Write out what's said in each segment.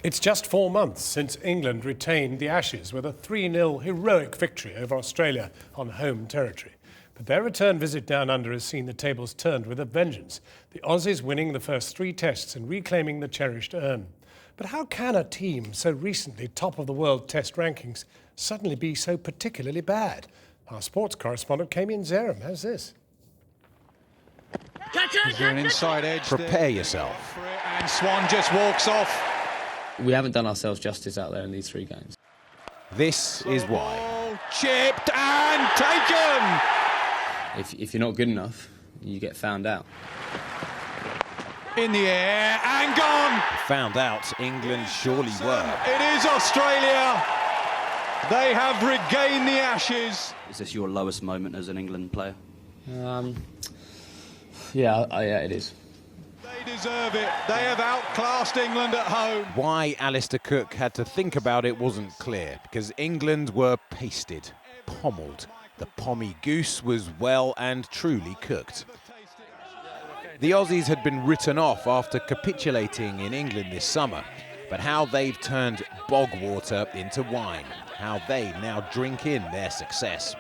It's just 4 months since England retained the Ashes with a 3-0 heroic victory over Australia on home territory. But their return visit down under has seen the tables turned with a vengeance, the Aussies winning the first 3 tests and reclaiming the cherished urn. But how can a team so recently top of the world test rankings suddenly be so particularly bad? Our sports correspondent Kamian Zeram has this. Is there an inside edge? Prepare yourself. And Swan just walks off. We haven't done ourselves justice out there in these 3 games. This is why. Oh, chipped and taken! If you're not good enough, you get found out. In the air and gone! Found out England surely were. It is Australia! They have regained the Ashes. Is this your lowest moment as an England player? Yeah, it is. They deserve it. They have outclassed England at home. Why Alistair Cook had to think about it wasn't clear, because England were pasted, pommelled. The pommy goose was well and truly cooked. The Aussies had been written off after capitulating in England this summer, but how they've turned bog water into wine, how they now drink in their success.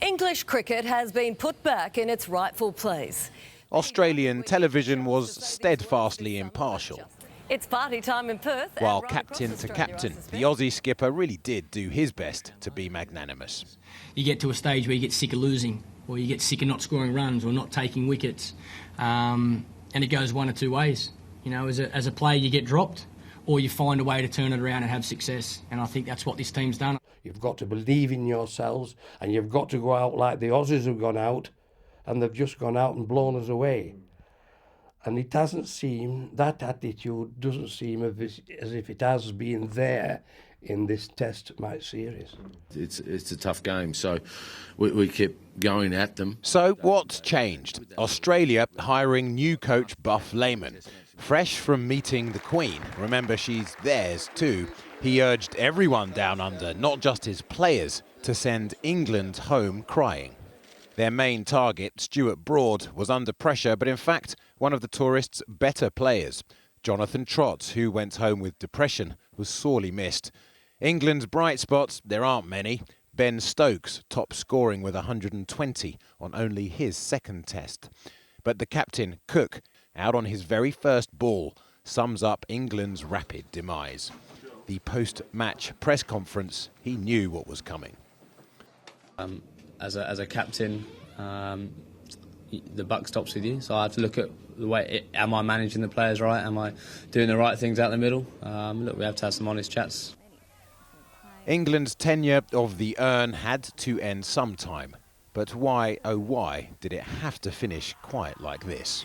English cricket has been put back in its rightful place. Australian television was steadfastly impartial. It's party time in Perth. While captain to captain, the Aussie skipper really did do his best to be magnanimous. You get to a stage where you get sick of losing, or you get sick of not scoring runs or not taking wickets, and it goes one of 2 ways. You know, as a player, you get dropped, or you find a way to turn it around and have success. And I think that's what this team's done. You've got to believe in yourselves, and you've got to go out like the Aussies have gone out, and they've just gone out and blown us away. And it doesn't seem, that attitude doesn't seem as if it has been there in this test match series. It's a tough game, so we kept going at them. So what's changed? Australia hiring new coach Buff Lehman. Fresh from meeting the Queen, remember she's theirs too, he urged everyone down under, not just his players, to send England home crying. Their main target, Stuart Broad, was under pressure, but in fact, one of the tourists' better players. Jonathan Trott, who went home with depression, was sorely missed. England's bright spots, there aren't many. Ben Stokes, top scoring with 120 on only his 2nd test. But the captain, Cook, out on his very first ball, sums up England's rapid demise. The post-match press conference, he knew what was coming. As a captain, the buck stops with you. So I have to look at the way, am I managing the players right? Am I doing the right things out in the middle? Look, we have to have some honest chats. England's tenure of the urn had to end sometime. But why, oh why, did it have to finish quite like this?